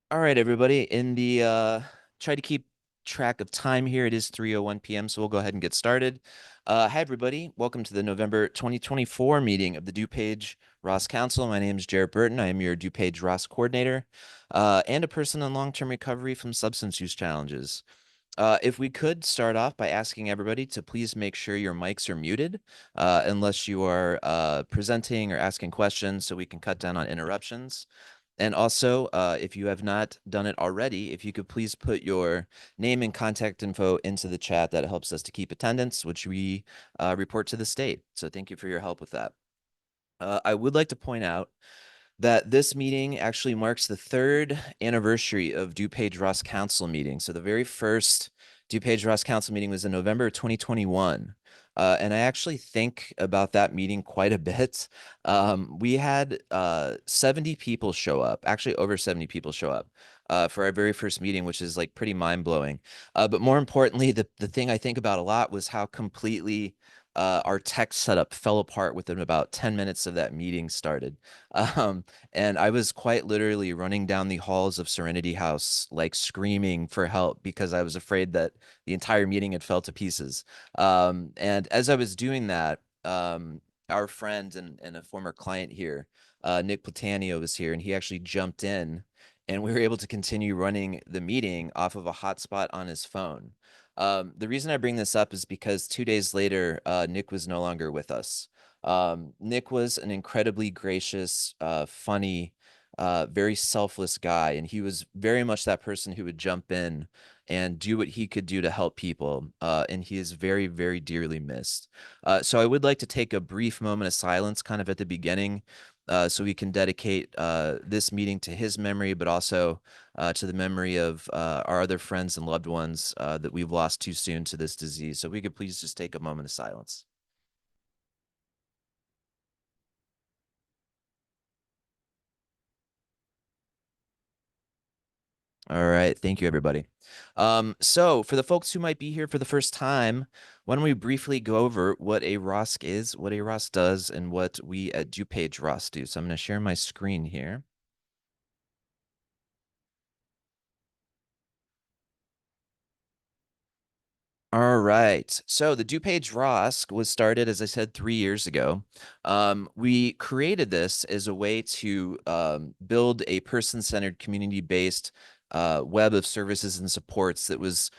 All right, everybody. In the try to keep track of time here. It is 3:01 p.m., so we'll go ahead and get started. Hi, everybody. Welcome to the November 2024 meeting of the DuPage ROSC Council. My name is Jared Burton. I am your DuPage ROSC coordinator and a person in long-term recovery from substance use challenges. If we could start off by asking everybody to please make sure your mics are muted unless you are presenting or asking questions so we can cut down on interruptions. And also, if you have not done it already, if you could please put your name and contact info into the chat, that helps us to keep attendance, which we report to the state. So thank you for your help with that. I would like to point out that this meeting actually marks the third anniversary of DuPage ROSC Council meeting. So the very first DuPage ROSC Council meeting was in November 2021. And I actually think about that meeting quite a bit. We had 70 people show up, actually over 70 people show up for our very first meeting, which is like pretty mind-blowing. But more importantly, the thing I think about a lot was how completely our tech setup fell apart within about 10 minutes of that meeting started. And I was quite literally running down the halls of Serenity House, like screaming for help because I was afraid that the entire meeting had fell to pieces. And as I was doing that, our friend and a former client here, Nick Platanio, was here, and he actually jumped in, and we were able to continue running the meeting off of a hotspot on his phone. The reason I bring this up is because 2 days later, Nick was no longer with us. Nick was an incredibly gracious, funny, very selfless guy, and he was very much that person who would jump in and do what he could do to help people. And he is very, very dearly missed. So I would like to take a brief moment of silence kind of at the beginning so we can dedicate this meeting to his memory, but also to the memory of our other friends and loved ones that we've lost too soon to this disease. So if we could please just take a moment of silence. All right. Thank you, everybody. So for the folks who might be here for the first time, why don't we briefly go over what a ROSC is, what a ROSC does, and what we at DuPage ROSC do. So I'm going to share my screen here. All right. So the DuPage ROSC was started, as I said, 3 years ago. We created this as a way to build a person-centered, community-based web of services and supports that was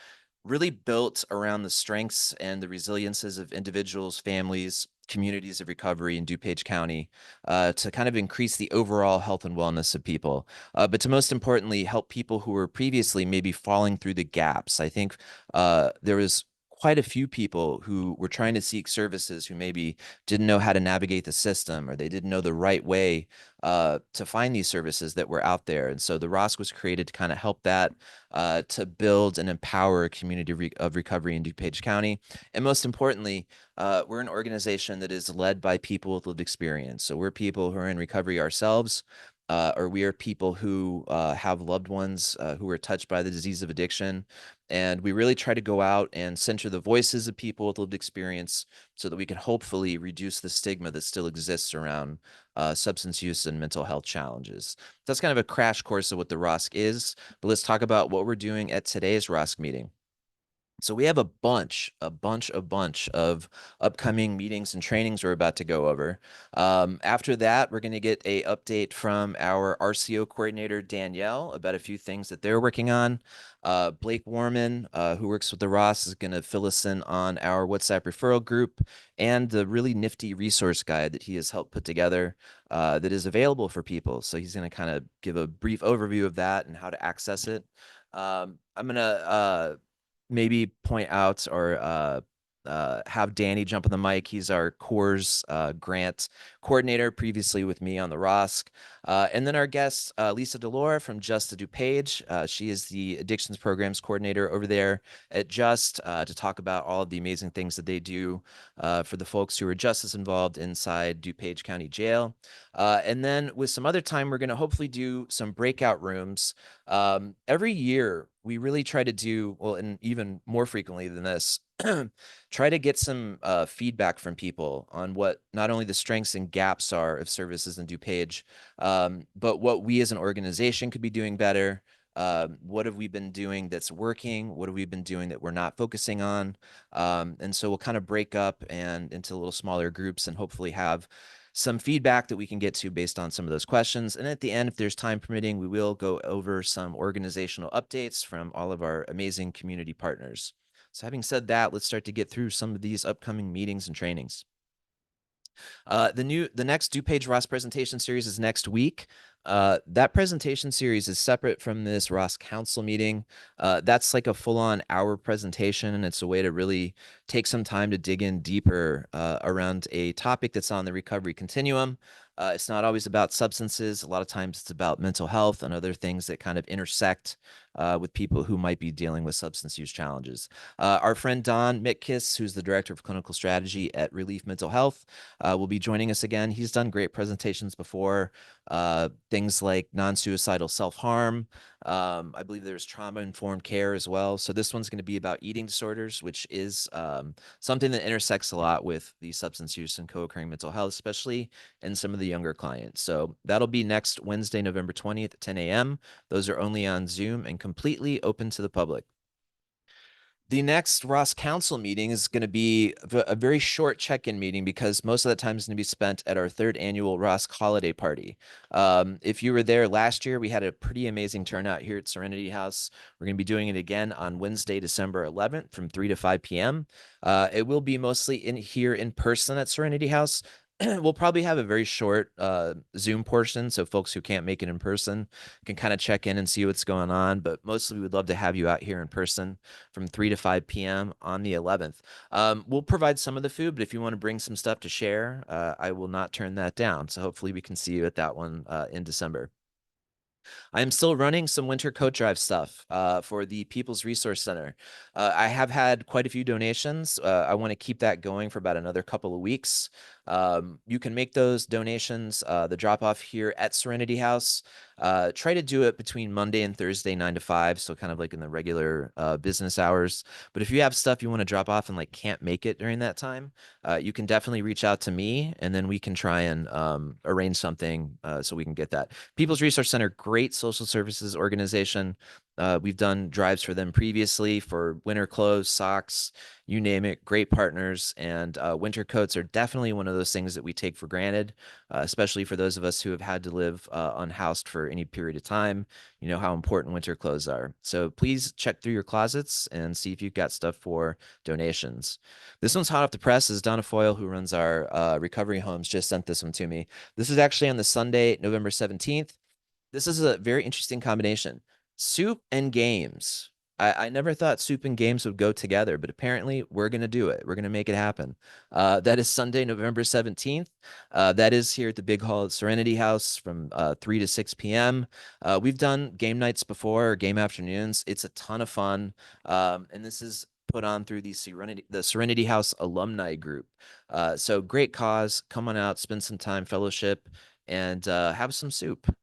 really built around the strengths and the resiliences of individuals, families, communities of recovery in DuPage County to kind of increase the overall health and wellness of people, but to most importantly, help people who were previously maybe falling through the gaps. I think there was quite a few people who were trying to seek services who maybe didn't know how to navigate the system, or they didn't know the right way to find these services that were out there. And so the ROSC was created to kind of help that, to build and empower a community of recovery in DuPage County. And most importantly, we're an organization that is led by people with lived experience. So we're people who are in recovery ourselves, or we are people who have loved ones who are touched by the disease of addiction. And we really try to go out and center the voices of people with lived experience so that we can hopefully reduce the stigma that still exists around substance use and mental health challenges. That's kind of a crash course of what the ROSC is, but let's talk about what we're doing at today's ROSC meeting. So we have a bunch of upcoming meetings and trainings we're about to go over. After that, we're going to get a update from our RCO coordinator, Danielle, about a few things that they're working on. Blake Warman, who works with the ROSC, is going to fill us in on our WhatsApp referral group and the really nifty resource guide that he has helped put together that is available for people. So he's going to kind of give a brief overview of that and how to access it. I'm going to maybe point out or have Danny jump on the mic. He's our CORS grant coordinator, previously with me on the ROSC. And then our guest, Lisa DeLaura from Just to DuPage. She is the addictions programs coordinator over there at Just to talk about all of the amazing things that they do for the folks who are just as involved inside DuPage County Jail. And then with some other time, we're going to hopefully do some breakout rooms. Every year, we really try to do, well, and even more frequently than this, try to get some feedback from people on what not only the strengths and gaps are of services in DuPage, but what we as an organization could be doing better, What have we been doing that's working? What have we been doing that we're not focusing on? And so we'll kind of break up and into little smaller groups and hopefully have some feedback that we can get to based on some of those questions. And at the end, if there's time permitting, we will go over some organizational updates from all of our amazing community partners. So having said that, let's start to get through some of these upcoming meetings and trainings. The next DuPage ROSC presentation series is next week. That presentation series is separate from this ROSC Council meeting. That's like a full-on hour presentation, and it's a way to really take some time to dig in deeper around a topic that's on the recovery continuum. It's not always about substances. A lot of times it's about mental health and other things that kind of intersect with people who might be dealing with substance use challenges. Our friend Don Mitkis, who's the Director of Clinical Strategy at Relief Mental Health, will be joining us again. He's done great presentations before, things like non-suicidal self-harm. I believe there's trauma-informed care as well. So this one's going to be about eating disorders, which is something that intersects a lot with the substance use and co-occurring mental health, especially in some of the younger clients. So that'll be next Wednesday, November 20th at 10 a.m. Those are only on Zoom and completely open to the public. The next ROSC Council meeting is going to be a very short check-in meeting because most of the time is going to be spent at our third annual ROSC holiday party. If you were there last year, we had a pretty amazing turnout here at Serenity House. We're going to be doing it again on Wednesday, December 11th from 3 to 5 p.m. It will be mostly here in person at Serenity House. We'll probably have a very short Zoom portion, so folks who can't make it in person can kind of check in and see what's going on. But mostly, we would love to have you out here in person from 3 to 5 p.m. on the 11th. We'll provide some of the food, but if you want to bring some stuff to share, I will not turn that down. So hopefully, we can see you at that one in December. I am still running some winter coat drive stuff for the People's Resource Center. I have had quite a few donations. I want to keep that going for about another couple of weeks. You can make those donations, the drop off here at Serenity House. Try to do it between Monday and Thursday, 9 to 5, so kind of like in the regular business hours. But if you have stuff you want to drop off and like can't make it during that time, you can definitely reach out to me, and then we can try and arrange something so we can get that. People's Resource Center, great social services organization. We've done drives for them previously for winter clothes, socks, you name it. Great partners, and winter coats are definitely one of those things that we take for granted, especially for those of us who have had to live unhoused for any period of time. You know how important winter clothes are. So please check through your closets and see if you've got stuff for donations. This one's hot off the press. Is Donna Foyle, who runs our recovery homes, just sent this one to me. This is actually on the Sunday, November 17th. This is a very interesting combination. Soup and games. I never thought soup and games would go together, but apparently we're going to do it. We're going to make it happen. That is Sunday, November 17th. That is here at the Big Hall at Serenity House from 3 to 6 p.m. We've done game nights before, or game afternoons. It's a ton of fun. And this is put on through the Serenity House alumni group. So great cause. Come on out, spend some time, fellowship, and have some soup.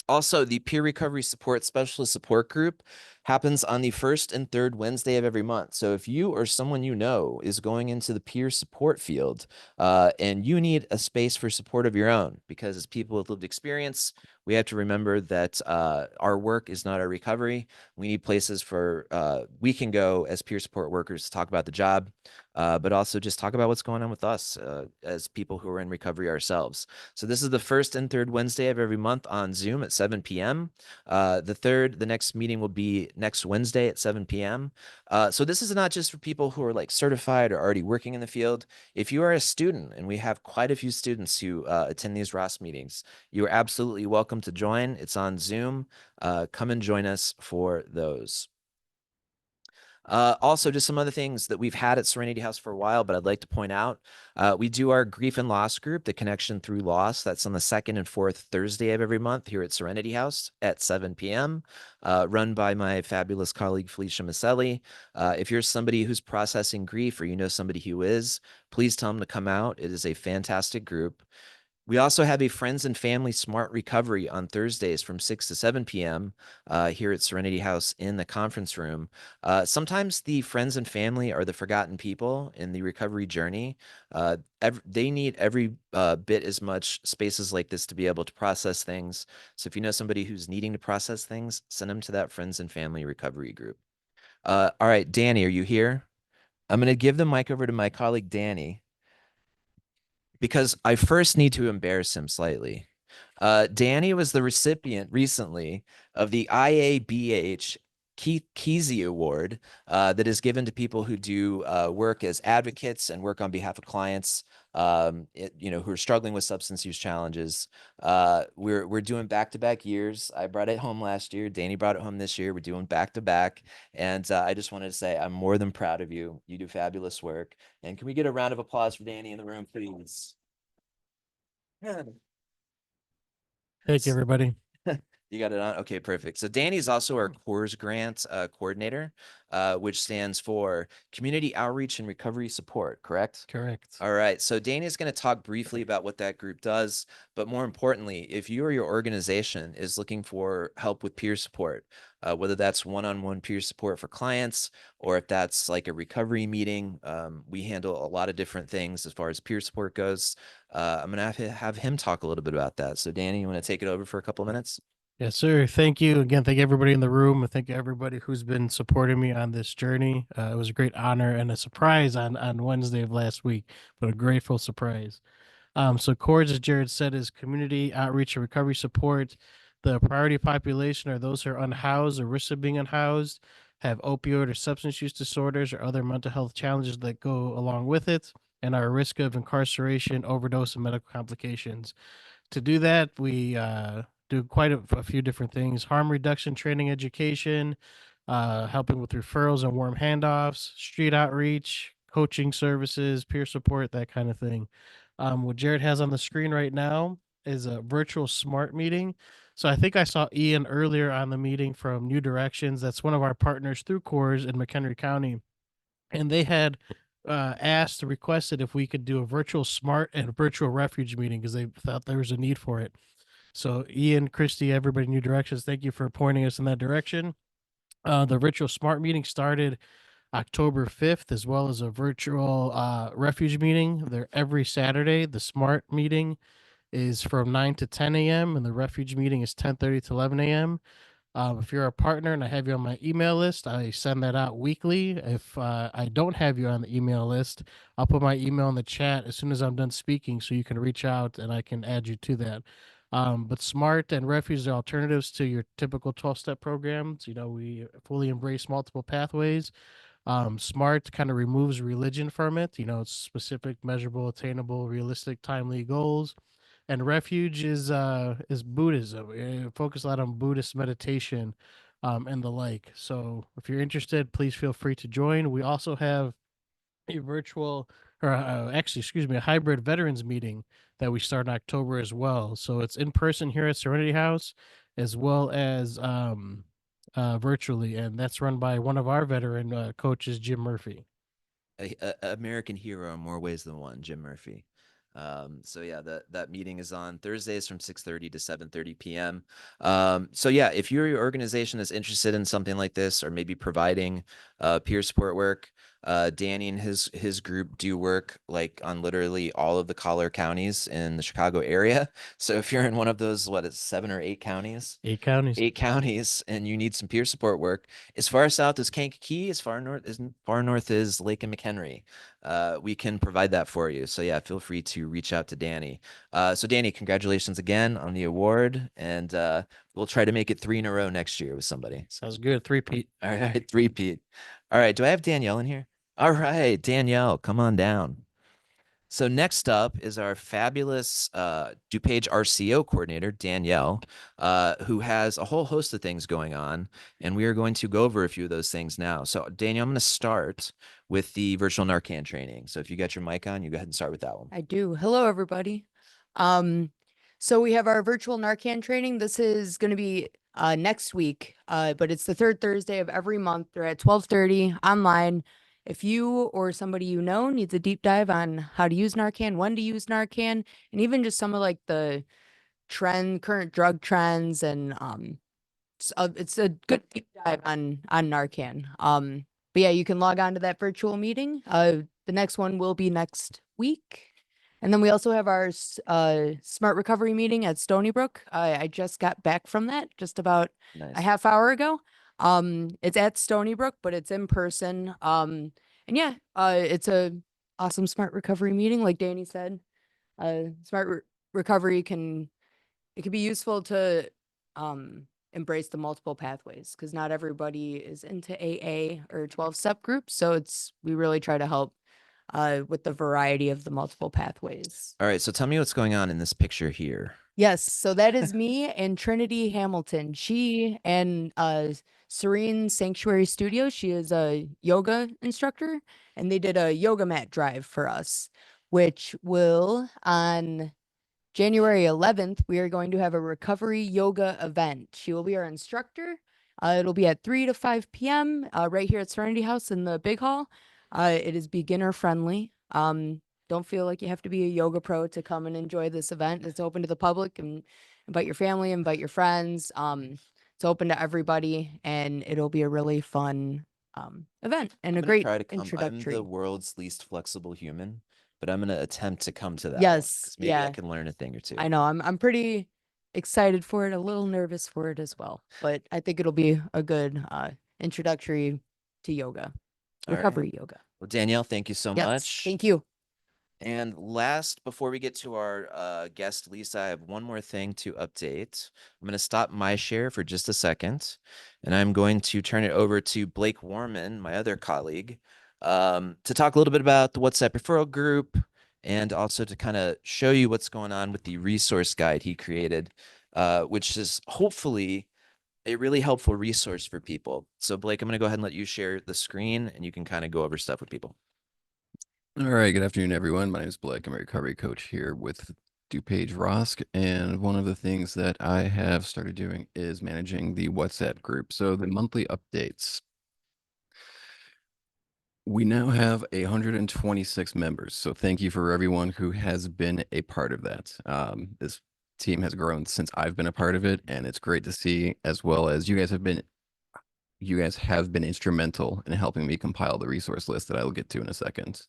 Also, the Peer Recovery Support Specialist Support Group happens on the first and third Wednesday of every month. So if you or someone you know is going into the peer support field and you need a space for support of your own, because as people with lived experience, we have to remember that our work is not our recovery. We need places for we can go as peer support workers to talk about the job, but also just talk about what's going on with us as people who are in recovery ourselves. So this is the first and third Wednesday of every month on Zoom at 7 p.m. The next meeting will be next Wednesday at 7 p.m. So this is not just for people who are like certified or already working in the field. If you are a student, and we have quite a few students who attend these ROSC meetings, you are absolutely welcome to join. It's on Zoom. Come and join us for those. Also, just some other things that we've had at Serenity House for a while, but I'd like to point out. We do our grief and loss group, the Connection Through Loss. That's on the second and fourth Thursday of every month here at Serenity House at 7 p.m., run by my fabulous colleague, Felicia Maselli. If you're somebody who's processing grief or you know somebody who is, please tell them to come out. It is a fantastic group. We also have a Friends and Family Smart Recovery on Thursdays from 6 to 7 p.m. Here at Serenity House in the conference room. Sometimes the friends and family are the forgotten people in the recovery journey. They need every bit as much spaces like this to be able to process things. So if you know somebody who's needing to process things, send them to that Friends and Family Recovery group. All right, Danny, are you here? I'm going to give the mic over to my colleague, Danny, because I first need to embarrass him slightly. Danny was the recipient recently of the IABH Kesey Award that is given to people who do work as advocates and work on behalf of clients, who are struggling with substance use challenges. We're doing back-to-back years. I brought it home last year. Danny brought it home this year. We're doing back-to-back. And I just wanted to say I'm more than proud of you. You do fabulous work. And can we get a round of applause for Danny in the room, please? Thank you, everybody. You got it on? Okay, perfect. So Danny is also our CORS grant coordinator, which stands for Community Outreach and Recovery Support, correct? Correct. All right. So Danny is going to talk briefly about what that group does, but more importantly, if you or your organization is looking for help with peer support, whether that's one-on-one peer support for clients, or if that's like a recovery meeting, we handle a lot of different things as far as peer support goes. I'm going to have him talk a little bit about that. So Danny, you want to take it over for a couple of minutes? Yes, sir. Thank you again. Thank everybody in the room, and thank everybody who's been supporting me on this journey. It was a great honor and a surprise on Wednesday of last week, but a grateful surprise. So CORDS, as Jared said, is community outreach and recovery support. The priority population are those who are unhoused or risk of being unhoused, have opioid or substance use disorders or other mental health challenges that go along with it, and are at risk of incarceration, overdose, and medical complications. To do that, we do quite a few different things: harm reduction training, education, helping with referrals and warm handoffs, street outreach, coaching services, peer support, that kind of thing. What Jared has on the screen right now is a virtual smart meeting. So I think I saw Ian earlier on the meeting from New Directions. That's one of our partners through CORS in McHenry County, and they had asked, requested if we could do a virtual smart and virtual refuge meeting because they thought there was a need for it. So Ian, Christy, everybody, New Directions, thank you for pointing us in that direction. The virtual smart meeting started October 5th, as well as a virtual refuge meeting. They're every Saturday. The smart meeting is from 9 to 10 a.m. and the refuge meeting is 10:30 to 11 a.m. If you're a partner and I have you on my email list, I send that out weekly. If I don't have you on the email list, I'll put my email in the chat as soon as I'm done speaking so you can reach out and I can add you to that. But SMART and Refuge are alternatives to your typical 12-step programs. You know, we fully embrace multiple pathways. SMART kind of removes religion from it. You know, it's specific, measurable, attainable, realistic, timely goals. And Refuge is Buddhism. It focus a lot on Buddhist meditation, and the like. So if you're interested, please feel free to join. We also have a virtual, or actually, excuse me, a hybrid veterans meeting that we start in October as well. So it's in person here at Serenity House, as well as virtually, and that's run by one of our veteran coaches, Jim Murphy. A American hero in more ways than one, Jim Murphy. So yeah, that meeting is on Thursdays from 6:30 to 7:30 p.m. So yeah, if your organization is interested in something like this, or maybe providing peer support work, Danny and his group do work like on literally all of the collar counties in the Chicago area. So if you're in one of those, what, it's 7 or 8 counties? 8 counties. 8 counties, and you need some peer support work. As far south as Kankakee, as far north as Lake and McHenry. We can provide that for you. So yeah, feel free to reach out to Danny. So Danny, congratulations again on the award, and we'll try to make it 3 in a row next year with somebody. Sounds good. 3-peat. All right, 3-peat. All right, do I have Danielle in here? All right, Danielle, come on down. So next up is our fabulous DuPage RCO coordinator, Danielle, who has a whole host of things going on, and we are going to go over a few of those things now. So Danielle, I'm going to start with the virtual Narcan training. So if you got your mic on, you go ahead and start with that one. I do. Hello, everybody. So we have our virtual Narcan training. This is going to be next week, but it's the third Thursday of every month. They're at 12:30 online. if you or somebody you know needs a deep dive on how to use Narcan, when to use Narcan, and even just some of like the current drug trends, and it's a good deep dive on Narcan. But yeah, you can log on to that virtual meeting. The next one will be next week. And then we also have our smart recovery meeting at Stony Brook. I just got back from that just about a Nice. half hour ago. It's at Stony Brook, but it's in person. And yeah, it's a awesome smart recovery meeting, like Danny said. Recovery can be useful to embrace the multiple pathways, because not everybody is into AA or 12-step groups. So we really try to help with the variety of the multiple pathways. All right, so tell me what's going on in this picture here. Yes, so that is me and Trinity Hamilton. She and Serene Sanctuary Studio. She is a yoga instructor, and they did a yoga mat drive for us, which will on January 11th, we are going to have a recovery yoga event. She will be our instructor. It'll be at 3 to 5 p.m. Right here at Serenity House in the big hall. It is beginner friendly. Don't feel like you have to be a yoga pro to come and enjoy this event. It's open to the public, and invite your family, invite your friends. It's open to everybody, and it'll be a really fun event and I'm a gonna great try to come. I'm introductory. the world's least flexible human, but I'm gonna attempt to come to that one, Yes, 'cause maybe I yeah. can learn a thing or two. I know. I'm pretty excited for it, a little nervous for it as well, but I think it'll be a good introductory to yoga, All right. recovery yoga. Well, Danielle, thank you so Yes, much. thank you. And last, before we get to our guest, Lisa, I have one more thing to update. I'm going to stop my share for just a second, and I'm going to turn it over to Blake Warman, my other colleague, to talk a little bit about the WhatsApp referral group, and also to kind of show you what's going on with the resource guide he created, which is hopefully a really helpful resource for people. So Blake, I'm going to go ahead and let you share the screen, and you can kind of go over stuff with people. All right, good afternoon, everyone. My name is Blake. I'm a recovery coach here with DuPage ROSC, and one of the things that I have started doing is managing the WhatsApp group. So the monthly updates. We now have 126 members, so thank you for everyone who has been a part of that. This team has grown since I've been a part of it, and it's great to see, as well as you guys have been instrumental in helping me compile the resource list that I will get to in a second.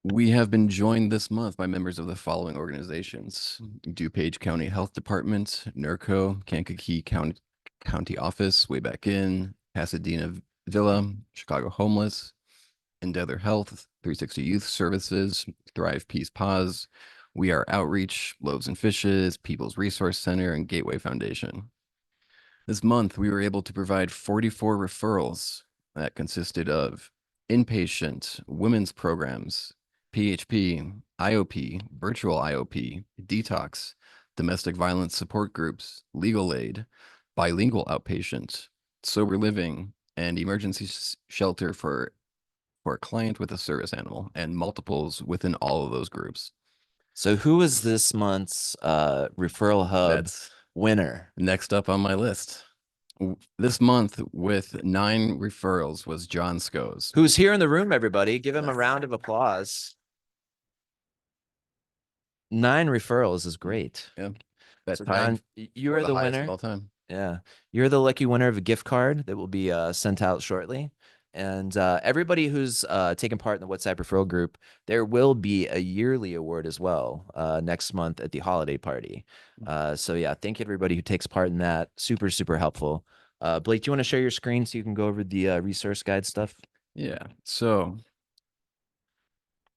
We have been joined this month by members of the following organizations: DuPage County Health Department, NERCO, Kankakee County Office, Way Back In, Pasadena Villa, Chicago Homeless, Endeavor Health, 360 Youth Services, Thrive Peace Pause, We Are Outreach, Loaves and Fishes, People's Resource Center, and Gateway Foundation. This month, we were able to provide 44 referrals that consisted of inpatient, women's programs, PHP, IOP, virtual IOP, detox, domestic violence support groups, legal aid, bilingual outpatient, sober living, and emergency shelter for a client with a service animal, and multiples within all of those groups. So who is this month's referral hub That's winner? next up on my list. This month with 9 referrals was John Scoes. Who's here in the room, everybody? Give him a round of applause. 9 referrals is great. Yeah. That's So John, you are the highest of winner. all time. Yeah. You're the lucky winner of a gift card that will be sent out shortly. And everybody who's taken part in the WhatsApp referral group, there will be a yearly award as well next month at the holiday party. So yeah, thank you everybody who takes part in that. Super, super helpful. Blake, do you want to share your screen so you can go over the resource guide stuff? Yeah. So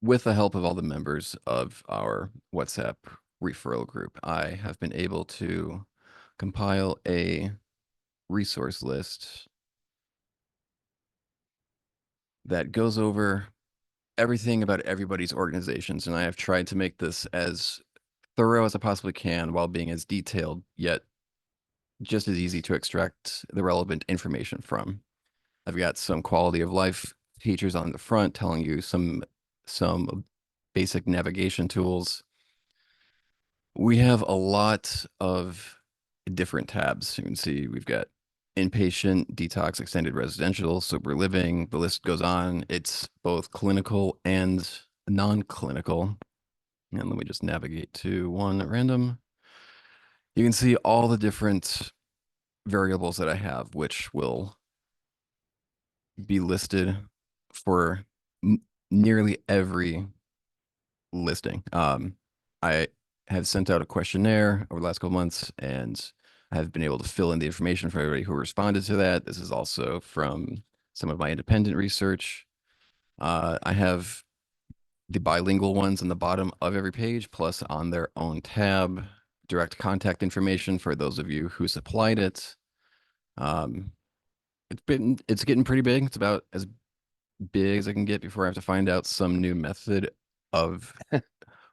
with the help of all the members of our WhatsApp referral group, I have been able to compile a resource list that goes over everything about everybody's organizations. And I have tried to make this as thorough as I possibly can while being as detailed, yet just as easy to extract the relevant information from. I've got some quality of life features on the front telling you some basic navigation tools. We have a lot of different tabs. You can see we've got inpatient, detox, extended residential, sober living. The list goes on. It's both clinical and non-clinical. And let me just navigate to one at random. You can see all the different variables that I have, which will be listed for nearly every listing. I have sent out a questionnaire over the last couple months, and I have been able to fill in the information for everybody who responded to that. This is also from some of my independent research. I have the bilingual ones on the bottom of every page, plus on their own tab, direct contact information for those of you who supplied it. It's getting pretty big. It's about as big as I can get before I have to find out some new method of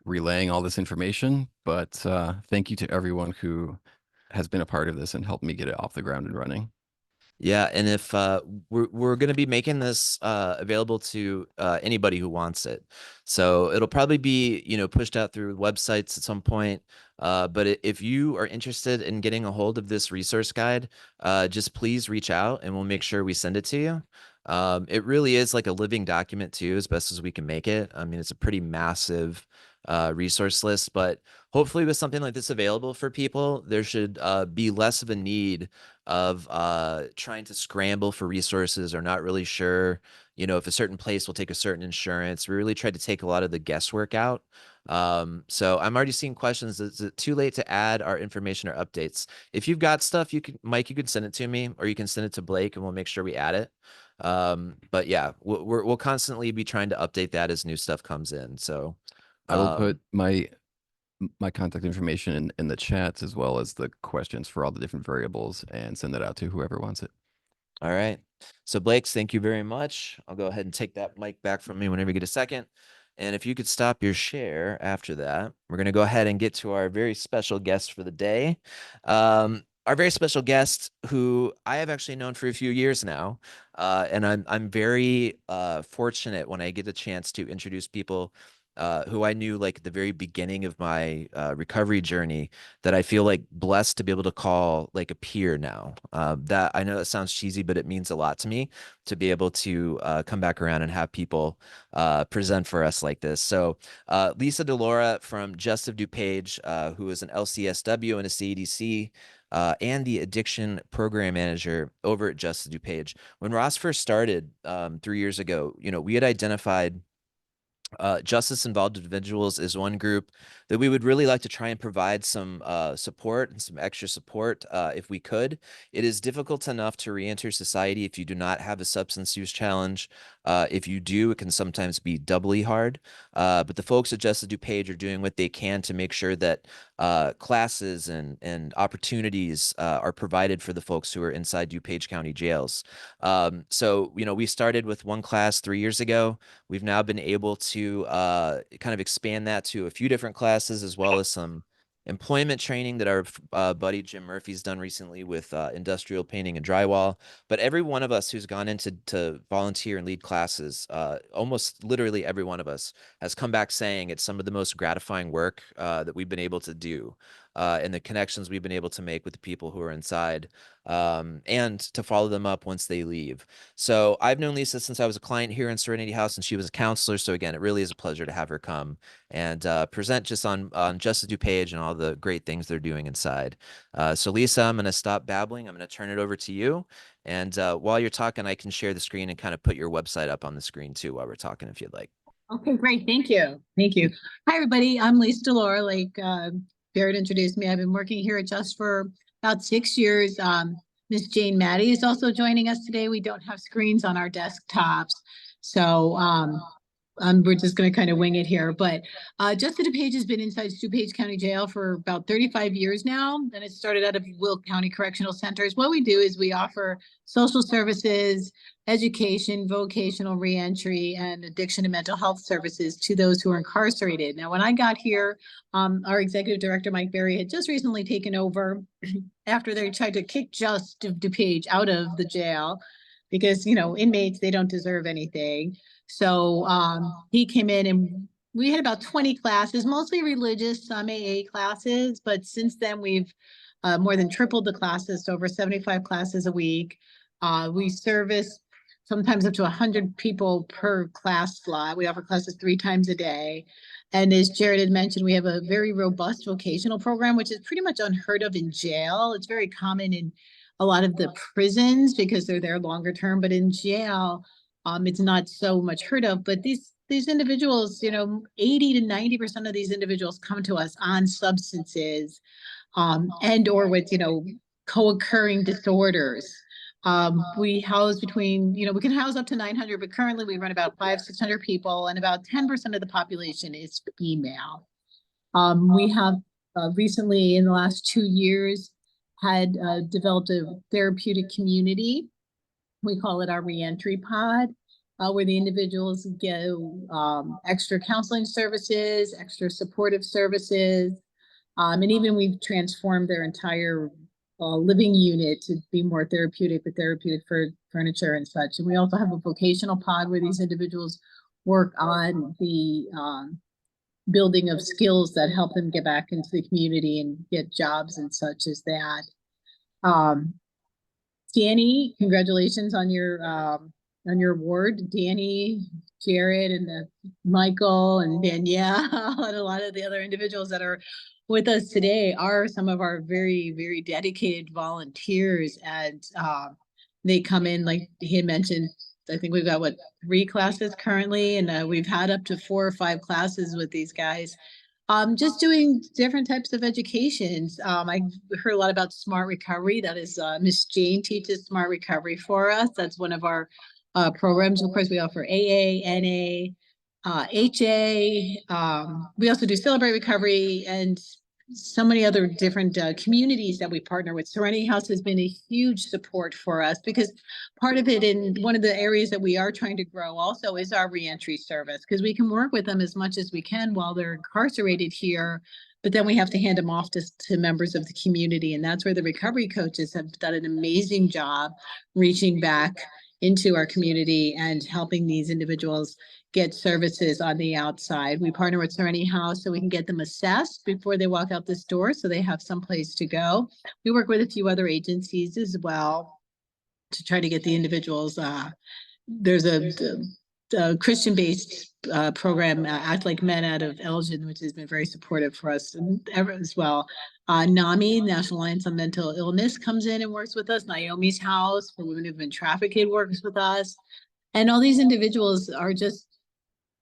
relaying all this information. But thank you to everyone who has been a part of this and helped me get it off the ground and running. Yeah, and if we're going to be making this available to anybody who wants it, so it'll probably be pushed out through websites at some point. But if you are interested in getting a hold of this resource guide, just please reach out and we'll make sure we send it to you. It really is like a living document too, as best as we can make it. I mean, it's a pretty massive resource list, but hopefully with something like this available for people, there should be less of a need of trying to scramble for resources or not really sure, if a certain place will take a certain insurance. We really tried to take a lot of the guesswork out. So I'm already seeing questions. Is it too late to add our information or updates? If you've got stuff, Mike, you can send it to me, or you can send it to Blake and we'll make sure we add it. But yeah, we'll constantly be trying to update that as new stuff comes in. So I will put my contact information in the chats, as well as the questions for all the different variables, and send that out to whoever wants it. All right. So Blake, thank you very much. I'll go ahead and take that mic back from me whenever you get a second. And if you could stop your share after that, we're going to go ahead and get to our very special guest for the day. Our very special guest, who I have actually known for a few years now, and I'm very fortunate when I get the chance to introduce people who I knew like at the very beginning of my recovery journey, that I feel like blessed to be able to call like a peer now. That I know that sounds cheesy, but it means a lot to me to be able to come back around and have people present for us like this. So Lisa DeLaura from Just of DuPage, who is an LCSW and a CADC, and the addiction program manager over at Just of DuPage. When Ross first started 3 years ago, we had identified justice-involved individuals is one group that we would really like to try and provide some support and some extra support if we could. It is difficult enough to re-enter society if you do not have a substance use challenge. If you do, it can sometimes be doubly hard. But the folks at Just DuPage are doing what they can to make sure that classes and opportunities are provided for the folks who are inside DuPage County jails. So, we started with one class 3 years ago. We've now been able to kind of expand that to a few different classes, as well as some employment training that our buddy Jim Murphy's done recently with industrial painting and drywall. But every one of us who's gone into to volunteer and lead classes, almost literally every one of us has come back saying it's some of the most gratifying work that we've been able to do. And the connections we've been able to make with the people who are inside, and to follow them up once they leave. So I've known Lisa since I was a client here in Serenity House, and she was a counselor. So again, it really is a pleasure to have her come and present just on Just DuPage and all the great things they're doing inside. So Lisa, I'm going to stop babbling. I'm going to turn it over to you. And while you're talking, I can share the screen and kind of put your website up on the screen too while we're talking, if you'd like. Okay, great. Thank you. Thank you. Hi, everybody. I'm Lisa DeLaura. Like Barrett introduced me, I've been working here at Just for about 6 years. Miss Jane Maddie is also joining us today. We don't have screens on our desktops, so we're just going to kind of wing it here. But Just DuPage has been inside DuPage County Jail for about 35 years now, and it started out of Will County Correctional Centers. What we do is we offer social services, education, vocational reentry, and addiction and mental health services to those who are incarcerated. Now, when I got here, our executive director, Mike Berry, had just recently taken over after they tried to kick Just DuPage out of the jail because, inmates, they don't deserve anything. So he came in and we had about 20 classes, mostly religious, some AA classes. But since then, we've more than tripled the classes to over 75 classes a week. We service sometimes up to 100 people per class slot. We offer classes 3 times a day. And as Jared had mentioned, we have a very robust vocational program, which is pretty much unheard of in jail. It's very common in a lot of the prisons because they're there longer term, but in jail, it's not so much heard of. But these individuals, 80 to 90% of these individuals come to us on substances, and or with, co-occurring disorders. We house between, we can house up to 900, but currently we run about 600 people, and about 10% of the population is female. We have recently, in the last 2 years, had developed a therapeutic community. We call it our reentry pod, where the individuals get extra counseling services, extra supportive services, and even we've transformed their entire living unit to be more therapeutic with therapeutic furniture and such. And we also have a vocational pod where these individuals work on the building of skills that help them get back into the community and get jobs and such as that. Danny, congratulations on your award. Danny, Jared, and Michael, and Danielle, and a lot of the other individuals that are with us today are some of our very, very dedicated volunteers. And they come in, like he had mentioned, I think we've got 3 classes currently, and we've had up to 4 or 5 classes with these guys. Just doing different types of educations. I heard a lot about Smart Recovery. That is Miss Jane teaches Smart Recovery for us. That's one of our programs. Of course, we offer AA, NA, HA. We also do Celebrate Recovery and so many other different communities that we partner with. Serenity House has been a huge support for us because part of it, in one of the areas that we are trying to grow also, is our reentry service, because we can work with them as much as we can while they're incarcerated here, but then we have to hand them off to members of the community. And that's where the recovery coaches have done an amazing job reaching back into our community and helping these individuals get services on the outside. We partner with Serenity House so we can get them assessed before they walk out this door, so they have some place to go. We work with a few other agencies as well to try to get the individuals. There's a Christian-based program, Act Like Men, out of Elgin, which has been very supportive for us as well. NAMI, National Alliance on Mental Illness, comes in and works with us. Naomi's House for Women Who've Been Trafficked works with us. And all these individuals are just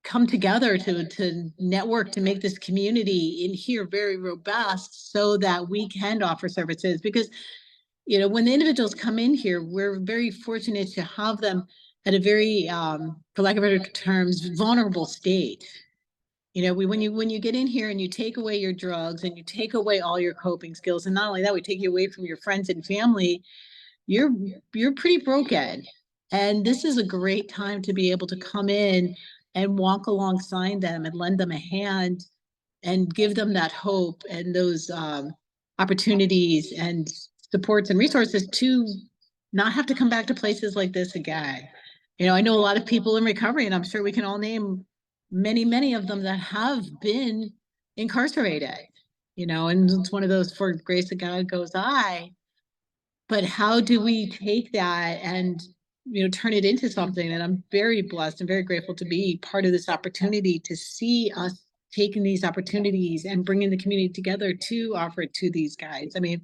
come together to network to make this community in here very robust so that we can offer services. Because, when the individuals come in here, we're very fortunate to have them at a very, for lack of better terms, vulnerable state. When you get in here and you take away your drugs and you take away all your coping skills, and not only that, we take you away from your friends and family, you're pretty broken. And this is a great time to be able to come in and walk alongside them and lend them a hand and give them that hope and those opportunities and supports and resources to not have to come back to places like this again. I know a lot of people in recovery, and I'm sure we can all name many, many of them that have been incarcerated, and it's one of those, for grace of God goes I. But how do we take that and turn it into something? And I'm very blessed and very grateful to be part of this opportunity, to see us taking these opportunities and bringing the community together to offer it to these guys. I mean,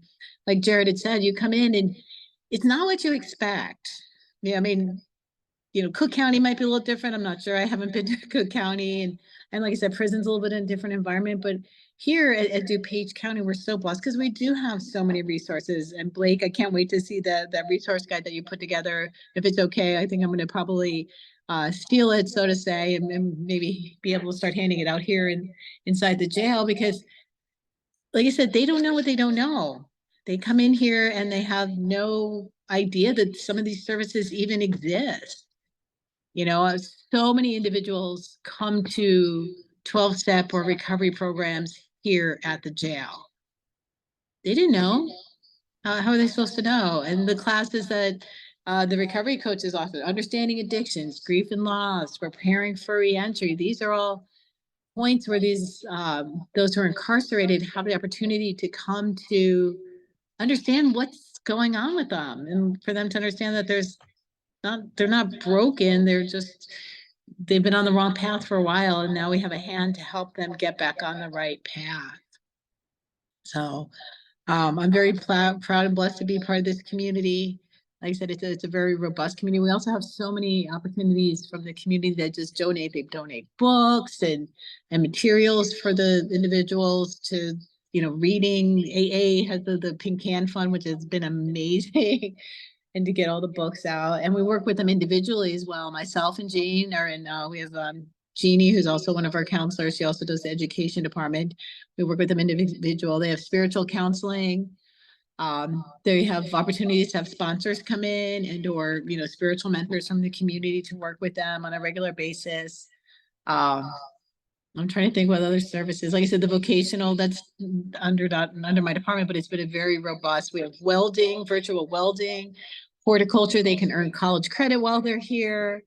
like Jared had said, you come in and it's not what you expect. Yeah, I mean, Cook County might be a little different. I'm not sure. I haven't been to Cook County, and like I said, prison's a little bit in a different environment. But here at DuPage County, we're so blessed because we do have so many resources. And Blake, I can't wait to see that resource guide that you put together. If it's okay, I think I'm going to probably steal it, so to say, and maybe be able to start handing it out here inside the jail, because, like I said, they don't know what they don't know. They come in here and they have no idea that some of these services even exist. So many individuals come to 12-step or recovery programs here at the jail. They didn't know. How are they supposed to know? And the classes that the recovery coaches offer, understanding addictions, grief and loss, preparing for reentry, these are all points where these those who are incarcerated have the opportunity to come to understand what's going on with them, and for them to understand that they're not broken. They've been on the wrong path for a while, and now we have a hand to help them get back on the right path. So I'm very proud and blessed to be part of this community. Like I said, it's a very robust community. We also have so many opportunities from the community that just donate. They donate books and materials for the individuals to, reading. AA has the Pink Can Fund, which has been amazing. And to get all the books out. And we work with them individually as well. Myself and Jean are in, we have Jeannie, who's also one of our counselors. She also does the education department. We work with them individual. They have spiritual counseling. They have opportunities to have sponsors come in or, spiritual mentors from the community to work with them on a regular basis. I'm trying to think what other services, like I said, the vocational, that's under my department, but it's been a very robust. We have welding, virtual welding, horticulture. They can earn college credit while they're here.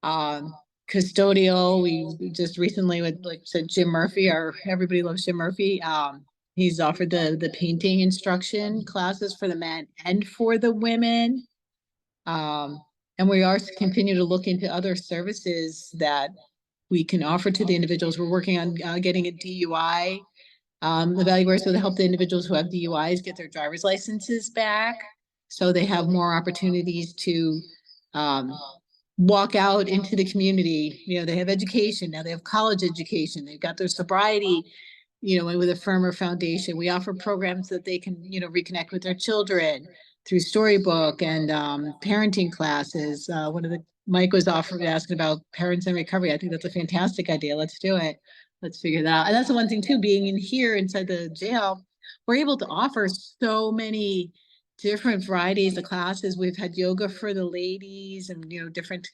Custodial, we just recently with, like I said, Jim Murphy, everybody loves Jim Murphy. He's offered the painting instruction classes for the men and for the women. And we are continue to look into other services that we can offer to the individuals. We're working on getting a DUI evaluator to help the individuals who have DUIs get their driver's licenses back, so they have more opportunities to walk out into the community. They have education now. They have college education. They've got their sobriety, with a firmer foundation. We offer programs that they can, reconnect with their children through Storybook and parenting classes. One of the Mike was asking about parents in recovery. I think that's a fantastic idea. Let's do it. Let's figure that out. And that's the one thing too, being in here inside the jail, we're able to offer so many different varieties of classes. We've had yoga for the ladies and, different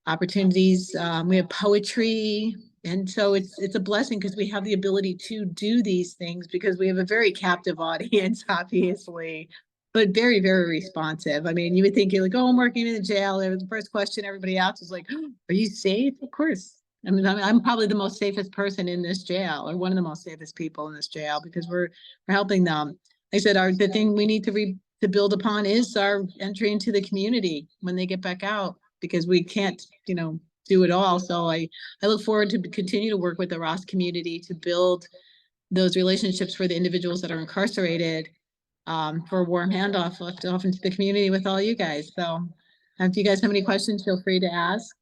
opportunities. We have poetry. And so it's a blessing because we have the ability to do these things because we have a very captive audience, obviously, but very, very responsive. I mean, you would think you're like, oh, I'm working in the jail. The first question everybody asks is like, oh, are you safe? Of course. I mean, I'm probably the most safest person in this jail, or one of the most safest people in this jail, because we're helping them. Like I said, the thing we need to build upon is our entry into the community when they get back out, because we can't, do it all. So I look forward to continue to work with the ROSC community to build those relationships for the individuals that are incarcerated, for a warm handoff left off into the community with all you guys. So if you guys have any questions, feel free to ask.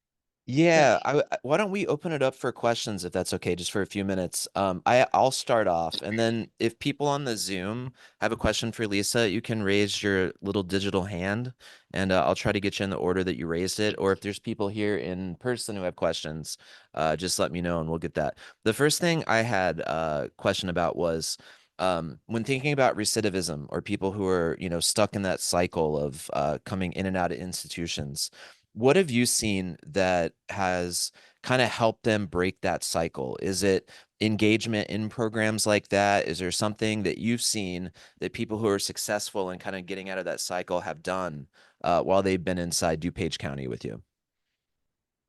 Yeah, why don't we open it up for questions if that's okay, just for a few minutes. I'll start off, and then if people on the Zoom have a question for Lisa, you can raise your little digital hand, and I'll try to get you in the order that you raised it. Or if there's people here in person who have questions, just let me know and we'll get that. The first thing I had a question about was when thinking about recidivism or people who are, stuck in that cycle of coming in and out of institutions. What have you seen that has kind of helped them break that cycle? Is it engagement in programs like that? Is there something that you've seen that people who are successful in kind of getting out of that cycle have done while they've been inside DuPage County with you?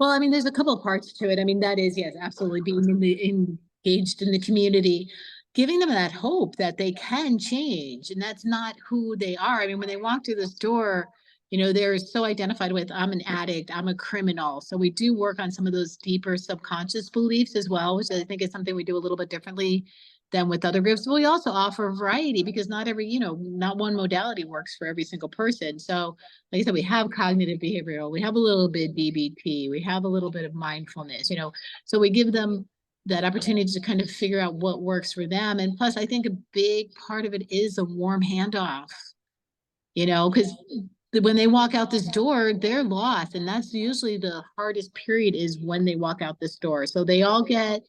Well, I mean, there's a couple of parts to it. I mean, that is, yes, absolutely being engaged in the community, giving them that hope that they can change, and that's not who they are. I mean, when they walk through this door, they're so identified with, I'm an addict, I'm a criminal. So we do work on some of those deeper subconscious beliefs as well, which I think is something we do a little bit differently than with other groups. But we also offer variety because not one modality works for every single person. So like I said, we have cognitive behavioral, we have a little bit DBT, we have a little bit of mindfulness, so we give them that opportunity to kind of figure out what works for them. And plus, I think a big part of it is a warm handoff, because when they walk out this door, they're lost. And that's usually the hardest period, is when they walk out this door. So they all get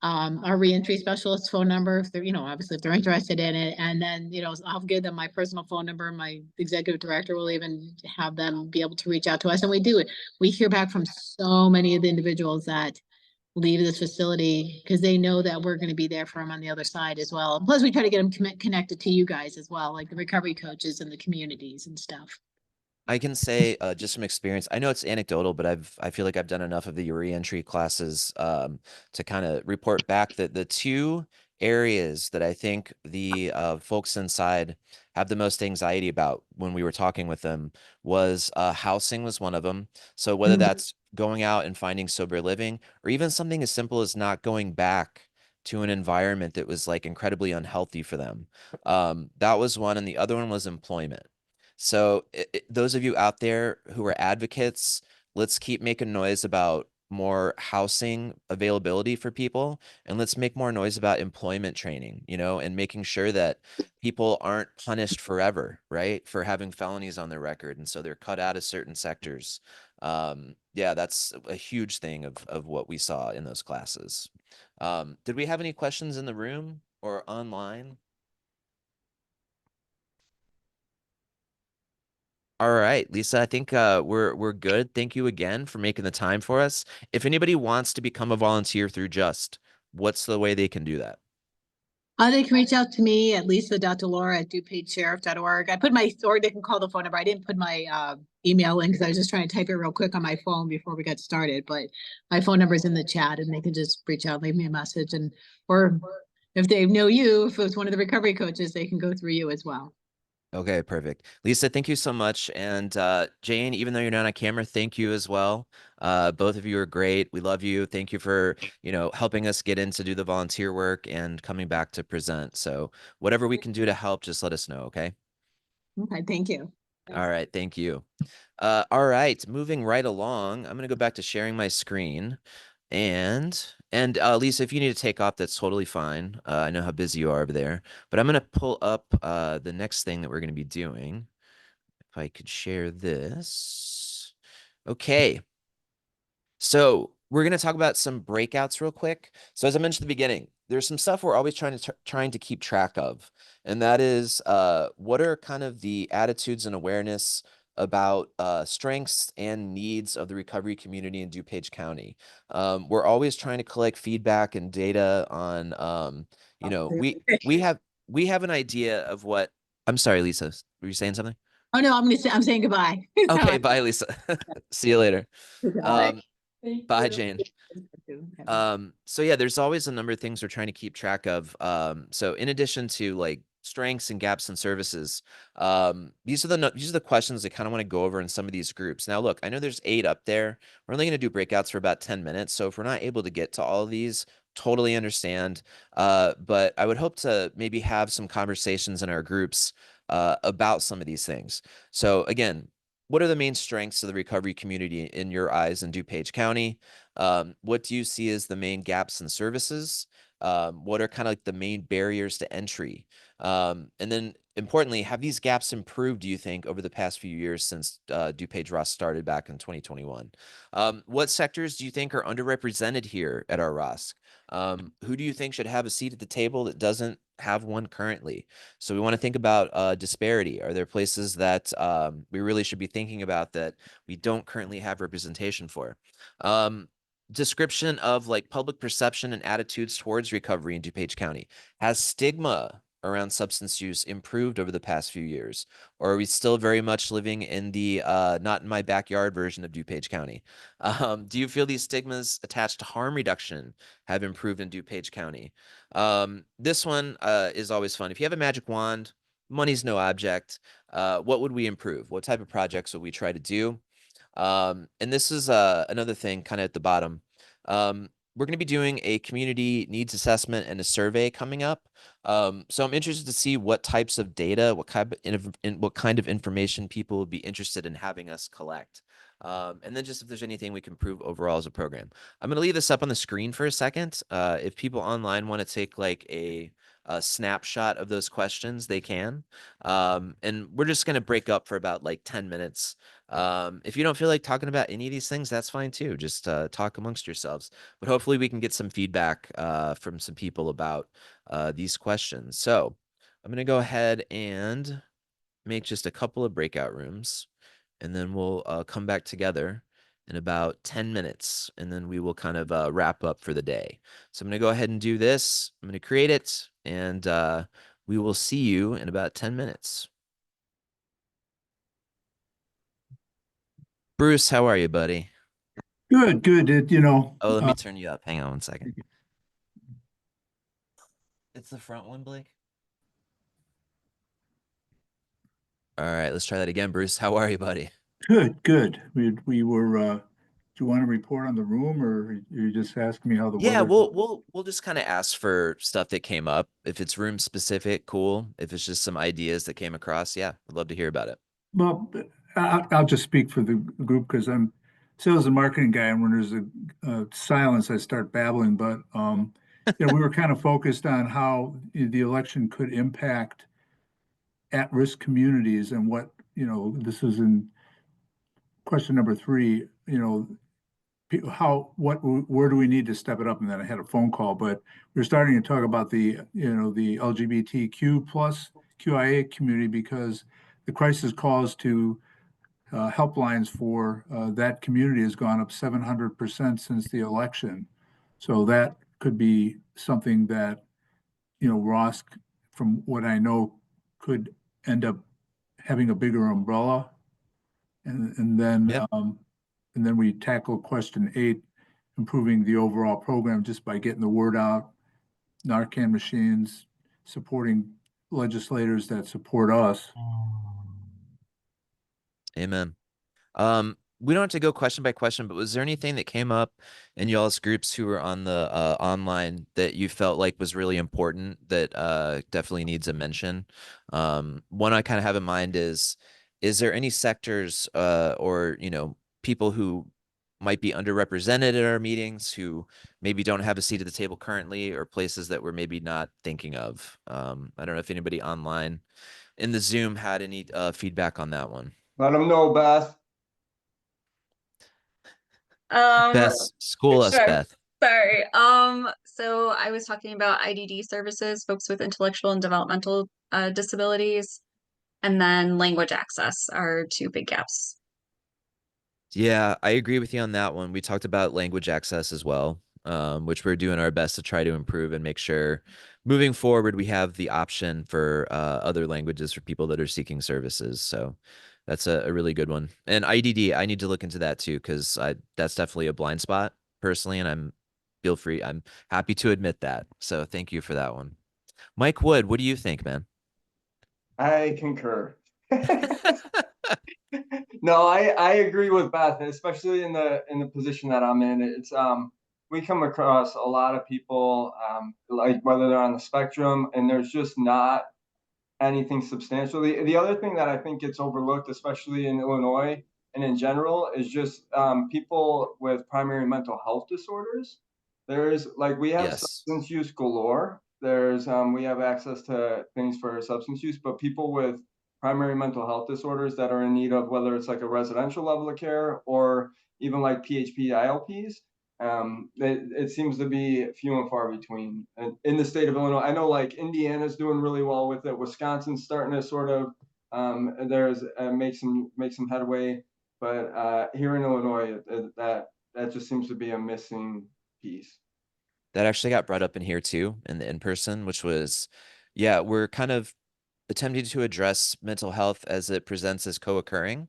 our reentry specialist phone number if they're, obviously if they're interested in it. And then, I'll give them my personal phone number. My executive director will even have them be able to reach out to us. And we do it. We hear back from so many of the individuals that leave this facility because they know that we're going to be there for them on the other side as well. Plus, we try to get them connected to you guys as well, like the recovery coaches and the communities and stuff. I can say just from experience, I know it's anecdotal, but I feel like I've done enough of the reentry classes to kind of report back that the two areas that I think the folks inside have the most anxiety about when we were talking with them was housing was one of them. So whether that's going out and finding sober living, or even something as simple as not going back to an environment that was like incredibly unhealthy for them. That was one. And the other one was employment. So those of you out there who are advocates, let's keep making noise about more housing availability for people, and let's make more noise about employment training, you know, and making sure that people aren't punished forever, right, for having felonies on their record, and so they're cut out of certain sectors. Yeah, that's a huge thing of what we saw in those classes. Did we have any questions in the room or online? All right, Lisa, I think we're good. Thank you again for making the time for us. If anybody wants to become a volunteer through Just, what's the way they can do that? They can reach out to me at lisa.delora@dupagesheriff.org. I put my, or they can call the phone number. I didn't put my email in because I was just trying to type it real quick on my phone before we got started, but my phone number is in the chat and they can just reach out, leave me a message, and or if they know you, if it was one of the recovery coaches, they can go through you as well. Okay, perfect. Lisa, thank you so much. And Jane, even though you're not on camera, thank you as well. Both of you are great. We love you. Thank you for, you know, helping us get in to do the volunteer work and coming back to present. So whatever we can do to help, just let us know, okay? Okay, thank you. All right, thank you. All right, moving right along, I'm gonna go back to sharing my screen. And Lisa, if you need to take off, that's totally fine. I know how busy you are over there, but I'm gonna pull up the next thing that we're gonna be doing. If I could share this. Okay. So we're going to talk about some breakouts real quick. So as I mentioned at the beginning, there's some stuff we're always trying to keep track of. And that is what are kind of the attitudes and awareness about strengths and needs of the recovery community in DuPage County. We're always trying to collect feedback and data on, you know, we have an idea of what. I'm sorry, Lisa, were you saying something? Oh no, I'm saying goodbye. Okay, bye, Lisa. See you later. Goodbye. Bye, Jane. So yeah, there's always a number of things we're trying to keep track of. So in addition to like strengths and gaps in services, these are the questions I kind of want to go over in some of these groups. Now, look, I know there's 8 up there. We're only going to do breakouts for about 10 minutes. So if we're not able to get to all of these, totally understand. But I would hope to maybe have some conversations in our groups about some of these things. So again, what are the main strengths of the recovery community in your eyes in DuPage County? What do you see as the main gaps in services? What are kind of like the main barriers to entry? And then importantly, have these gaps improved, do you think, over the past few years since DuPage ROSC started back in 2021? What sectors do you think are underrepresented here at our ROSC? Who do you think should have a seat at the table that doesn't have one currently? So we want to think about disparity. Are there places that we really should be thinking about that we don't currently have representation for? Description of like public perception and attitudes towards recovery in DuPage County. Has stigma around substance use improved over the past few years? Or are we still very much living in the not in my backyard version of DuPage County? Do you feel these stigmas attached to harm reduction have improved in DuPage County? This one is always fun. If you have a magic wand, money's no object, what would we improve? What type of projects would we try to do? And this is another thing kind of at the bottom. We're going to be doing a community needs assessment and a survey coming up. So I'm interested to see what types of data, what kind of information people would be interested in having us collect. And then just if there's anything we can improve overall as a program. I'm going to leave this up on the screen for a second. If people online want to take like a snapshot of those questions, they can. And we're just going to break up for about like 10 minutes. If you don't feel like talking about any of these things, that's fine too. Just talk amongst yourselves. But hopefully we can get some feedback from some people about these questions. So I'm going to go ahead and make just a couple of breakout rooms, and then we'll come back together in about 10 minutes, and then we will kind of wrap up for the day. So I'm going to go ahead and do this. I'm going to create it, and we will see you in about 10 minutes. Bruce, how are you, buddy? Good. Oh, let me turn you up. Hang on one second. It's the front one, Blake. All right, let's try that again. Bruce, how are you, buddy? Good, good. We were, do you want to report on the room or you just ask me how the Yeah, weather? we'll just kind of ask for stuff that came up. If it's room specific, cool. If it's just some ideas that came across, yeah, I'd love to hear about it. Well, I'll just speak for the group because I'm sales and marketing guy, and when there's a silence, I start babbling. But we were kind of focused on how the election could impact at-risk communities and what, this is in question number 3, where do we need to step it up? And then I had a phone call, but we're starting to talk about the LGBTQ plus QIA community because the crisis calls to helplines for that community has gone up 700% since the election. So that could be something that, ROSC, from what I know, could end up having a bigger umbrella. And then Yeah. and then we tackle question 8, improving the overall program just by getting the word out, Narcan machines, supporting legislators that support us. Amen. We don't have to go question by question, but was there anything that came up in y'all's groups who were on the online that you felt like was really important that definitely needs a mention? One I kind of have in mind is there any sectors or people who might be underrepresented at our meetings who maybe don't have a seat at the table currently, or places that we're maybe not thinking of? I don't know if anybody online in the Zoom had any feedback on that one. Let them know, Beth. Beth, school us, Sure. Beth. Sorry. So I was talking about IDD services, folks with intellectual and developmental disabilities, and then language access are 2 big gaps. Yeah, I agree with you on that one. We talked about language access as well, which we're doing our best to try to improve and make sure moving forward we have the option for other languages for people that are seeking services. So that's a really good one. And IDD, I need to look into that too, because that's definitely a blind spot personally, and I'm happy to admit that. So thank you for that one. Mike Wood, what do you think, man? I concur. No, I agree with Beth, especially in the position that I'm in. It's we come across a lot of people, like whether they're on the spectrum, and there's just not anything substantial. The other thing that I think gets overlooked, especially in Illinois and in general, is just people with primary mental health disorders. There's we have Yes. substance use galore. There's we have access to things for substance use, but people with primary mental health disorders that are in need of whether it's like a residential level of care or even like PHP ILPs, it seems to be few and far between in the state of Illinois. I know like Indiana's doing really well with it. Wisconsin's starting to sort of make some headway, but here in Illinois, that just seems to be a missing piece. That actually got brought up in here too, in the in-person, which was, yeah, we're kind of attempting to address mental health as it presents as co-occurring,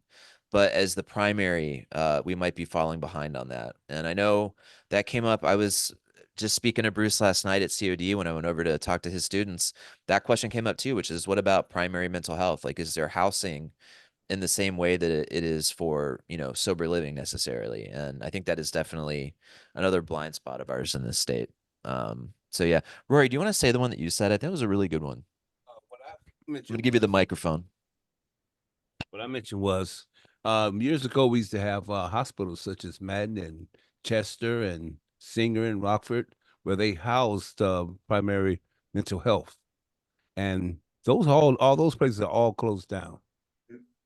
but as the primary, we might be falling behind on that. And I know that came up. I was just speaking to Bruce last night at COD when I went over to talk to his students. That question came up too, which is what about primary mental health? Like, is there housing in the same way that it is for, sober living necessarily? And I think that is definitely another blind spot of ours in this state. So yeah, Rory, do you want to say the one that you said? I think it was a really good one. I'm going to give you the microphone. What I mentioned was years ago, we used to have hospitals such as Madden and Chester and Singer and Rockford, where they housed primary mental health. And those all those places are all closed down.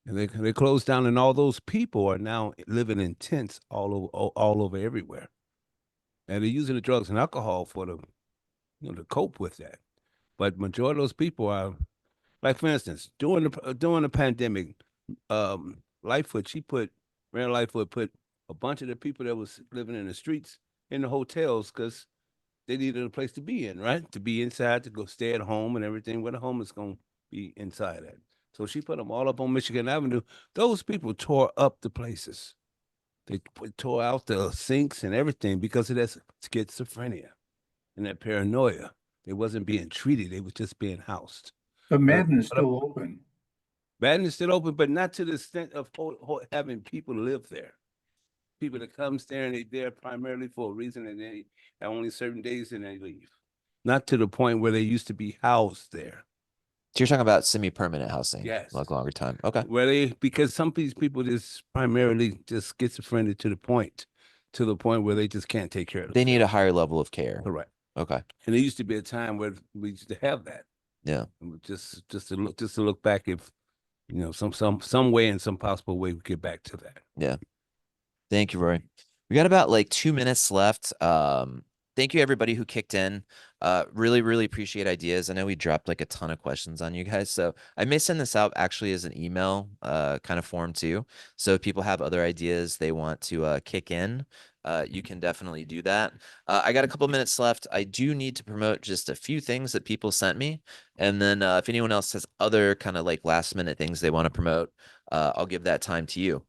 And they closed down, and all those people are now living in tents all over everywhere. And they're using the drugs and alcohol for to cope with that. But majority of those people are, like for instance, during the pandemic, Rand Lightfoot put a bunch of the people that was living in the streets in the hotels because they needed a place to be in, right? To be inside, to go stay at home and everything, where the home is going to be inside at. So she put them all up on Michigan Avenue. Those people tore up the places. They tore out the sinks and everything because of that schizophrenia and that paranoia. They wasn't being treated. They was just being housed. But But- Madden is but still open. Madden is still open, but not to the extent of having people live there. People that comes there and they there primarily for a reason, and they have only certain days and they leave. Not to the point where they used to be housed there. So you're talking about semi-permanent housing, Yes. like longer time. Okay. Where because some of these people just primarily just schizophrenic to the point where they just can't take care of They need a themselves. higher level of care. Correct. Okay. And there used to be a time where we used to have that. Yeah. And just to look back if some way in some possible way we get back to that. Yeah. Thank you, Roy. We got about like 2 minutes left. Thank you everybody who kicked in. Really, really appreciate ideas. I know we dropped like a ton of questions on you guys. So I may send this out actually as an email kind of form too. So if people have other ideas they want to kick in, you can definitely do that. I got a couple minutes left. I do need to promote just a few things that people sent me. And then if anyone else has other kind of like last minute things they want to promote, I'll give that time to you.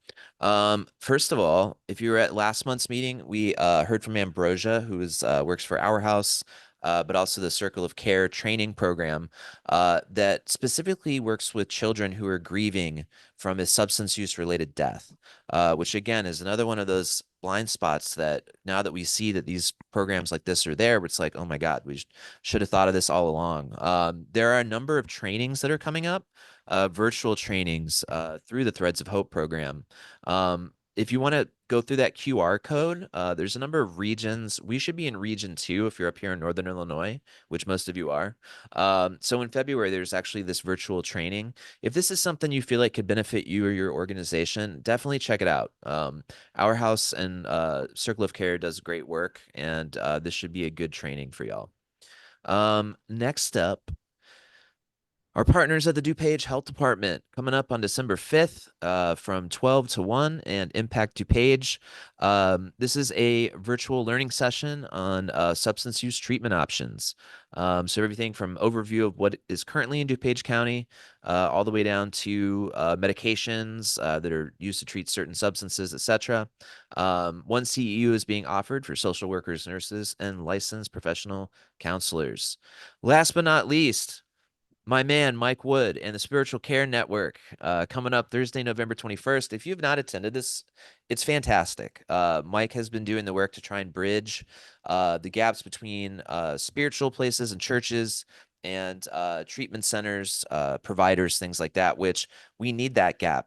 First of all, if you were at last month's meeting, we heard from Ambrosia, who is works for Our House, but also the Circle of Care training program that specifically works with children who are grieving from a substance use related death, which again is another one of those blind spots that now that we see that these programs like this are there, it's like, oh my God, we should have thought of this all along. There are a number of trainings that are coming up, virtual trainings through the Threads of Hope program. If you want to go through that QR code, there's a number of regions. We should be in region 2 if you're up here in Northern Illinois, which most of you are. So in February, there's actually this virtual training. If this is something you feel like could benefit you or your organization, definitely check it out. Our House and Circle of Care does great work, and this should be a good training for y'all. Next up, our partners at the DuPage Health Department coming up on December 5th from 12 to 1 and Impact DuPage. This is a virtual learning session on substance use treatment options. So everything from overview of what is currently in DuPage County all the way down to medications that are used to treat certain substances, etc. One CEU is being offered for social workers, nurses, and licensed professional counselors. Last but not least, my man, Mike Wood and the Spiritual Care Network coming up Thursday, November 21st. If you've not attended this, it's fantastic. Mike has been doing the work to try and bridge the gaps between spiritual places and churches and treatment centers, providers, things like that, which we need that gap.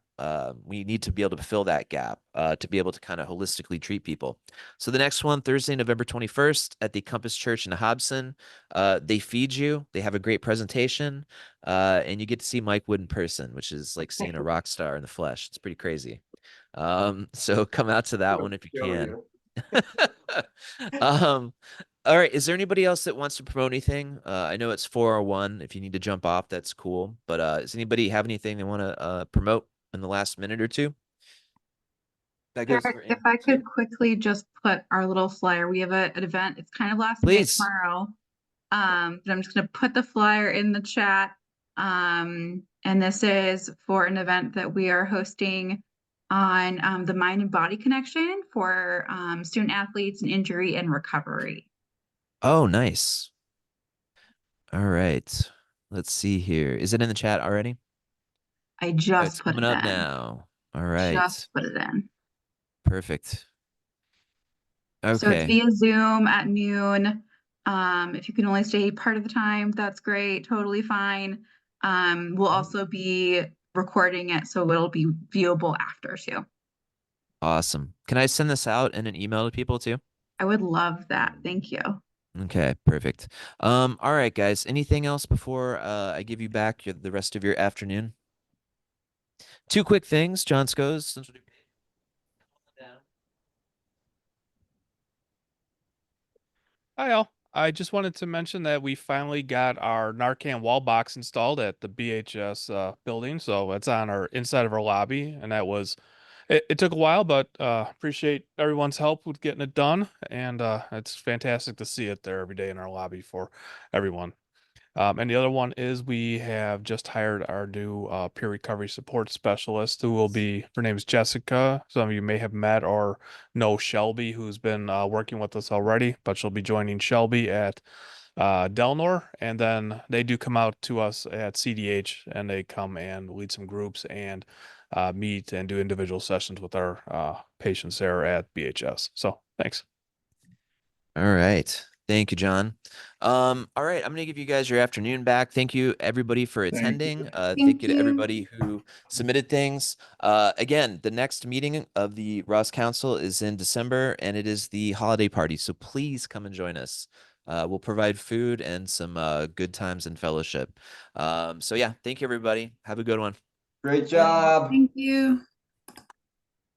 We need to be able to fill that gap to be able to kind of holistically treat people. So the next one, Thursday, November 21st at the Compass Church in Hobson. They feed you. They have a great presentation, and you get to see Mike Wood in person, which is like seeing a rock star in the flesh. It's pretty crazy. So come out to that one if you can. All right. Is there anybody else that wants to promote anything? I know it's 4:01. If you need to jump off, that's cool. But does anybody have anything they want to promote in the last minute or two? That goes Eric, for if I could quickly just put our little flyer. We have an event. It's kind of last minute Please. tomorrow. But I'm just going to put the flyer in the chat. And this is for an event that we are hosting on the mind and body connection for student athletes and injury and recovery. Oh, nice. All right. Let's see here. Is it in the chat already? I Oh, just it's put coming it up in. now. All right. Just put it in. Perfect. So it's Okay. via Zoom at noon. If you can only stay part of the time, that's great. Totally fine. We'll also be recording it, so it'll be viewable after too. Awesome. Can I send this out in an email to people too? I would love that. Thank you. Okay, perfect. All right, guys. Anything else before I give you back the rest of your afternoon? Two quick things, John Scos. Hi, all. I just wanted to mention that we finally got our Narcan wall box installed at the BHS building. So it's on our inside of our lobby, and that was it took a while, but appreciate everyone's help with getting it done. And it's fantastic to see it there every day in our lobby for everyone. And the other one is we have just hired our new peer recovery support specialist who will be, her name is Jessica. Some of you may have met or know Shelby, who's been working with us already, but she'll be joining Shelby at Delnor, and then they do come out to us at CDH, and they come and lead some groups and meet and do individual sessions with our patients there at BHS. So thanks. All right. Thank you, John. All right, I'm gonna give you guys your afternoon back. Thank you everybody for Thank you. attending. Thank Thank you to you. everybody who submitted things. Again, the next meeting of the Ross Council is in December, and it is the holiday party. So please come and join us. We'll provide food and some good times and fellowship. So yeah, thank you everybody. Have a good one. Great job. Thank you.